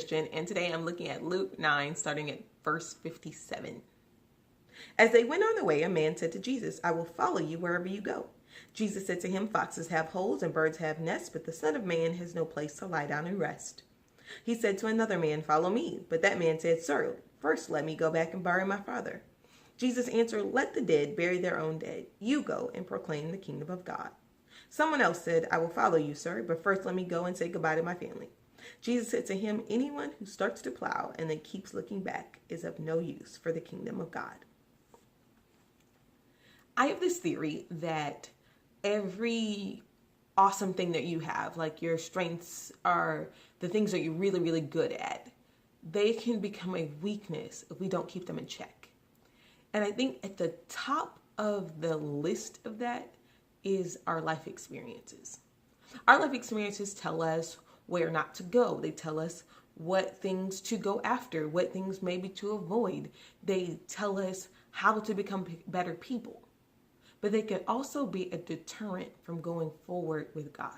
Christian, and today I'm looking at Luke 9, starting at verse 57. As they went on the way, a man said to Jesus, "I will follow you wherever you go." Jesus said to him, "Foxes have holes and birds have nests, but the Son of Man has no place to lie down and rest." He said to another man, "Follow me." But that man said, "Sir, first let me go back and bury my father." Jesus answered, "Let the dead bury their own dead. You go and proclaim the kingdom of God." Someone else said, "I will follow you, sir, but first let me go and say goodbye to my family." Jesus said to him, "Anyone who starts to plow and then keeps looking back is of no use for the kingdom of God." I have this theory that every awesome thing that you have, like your strengths are the things that you're really, really good at, they can become a weakness if we don't keep them in check. And I think at the top of the list of that is our life experiences. Our life experiences tell us where not to go. They tell us what things to go after, what things maybe to avoid. They tell us how to become better people. But they can also be a deterrent from going forward with God.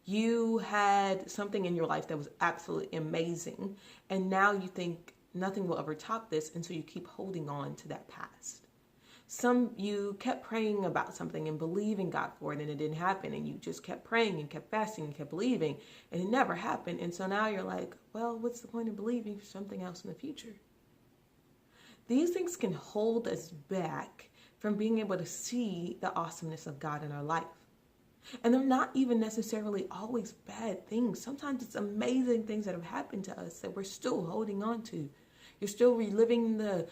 You had something in your life that was absolutely amazing, and now you think nothing will ever top this, and so you keep holding on to that past. You kept praying about something and believing God for it, and it didn't happen, and you just kept praying and kept fasting and kept believing, and it never happened. And so now you're like, well, what's the point of believing for something else in the future? These things can hold us back from being able to see the awesomeness of God in our life. And they're not even necessarily always bad things. Sometimes it's amazing things that have happened to us that we're still holding on to. You're still reliving the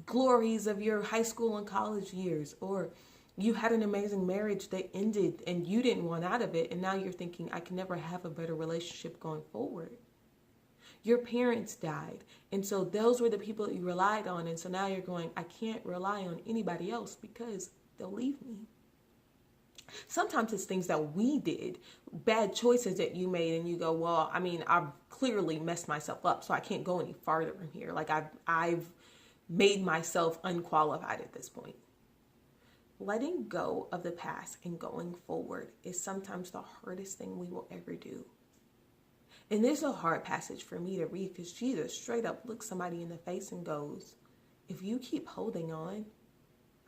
glories of your high school and college years, or you had an amazing marriage that ended and you didn't want out of it, and now you're thinking, I can never have a better relationship going forward. Your parents died, and so those were the people that you relied on, and so now you're going, I can't rely on anybody else because they'll leave me. Sometimes it's things that we did, bad choices that you made, and you go, well, I mean, I've clearly messed myself up, so I can't go any farther from here. Like I've made myself unqualified at this point. Letting go of the past and going forward is sometimes the hardest thing we will ever do. And this is a hard passage for me to read because Jesus straight up looks somebody in the face and goes, if you keep holding on,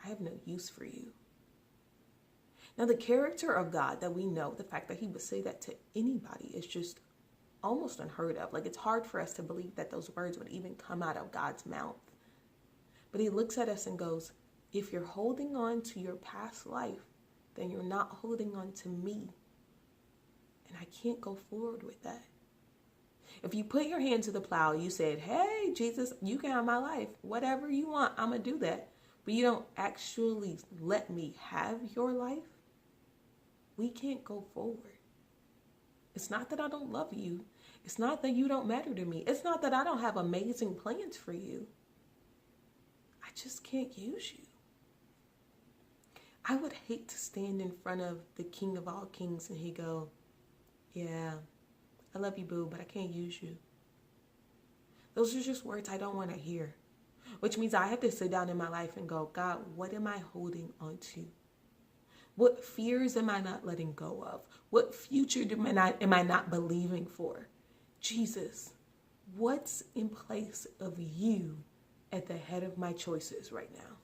I have no use for you. Now, the character of God that we know, the fact that he would say that to anybody is just almost unheard of. Like, it's hard for us to believe that those words would even come out of God's mouth. But he looks at us and goes, if you're holding on to your past life, then you're not holding on to me. And I can't go forward with that. If you put your hand to the plow, you said, hey, Jesus, you can have my life. Whatever you want, I'm going to do that. But you don't actually let me have your life. We can't go forward. It's not that I don't love you. It's not that you don't matter to me. It's not that I don't have amazing plans for you. I just can't use you. I would hate to stand in front of the King of all kings and he go, yeah, I love you, boo, but I can't use you. Those are just words I don't want to hear. Which means I have to sit down in my life and go, God, what am I holding on to? What fears am I not letting go of? What future am I not believing for? Jesus, what's in place of you at the head of my choices right now?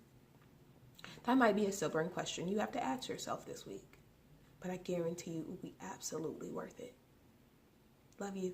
That might be a sobering question you have to ask yourself this week, but I guarantee you it will be absolutely worth it. Love you.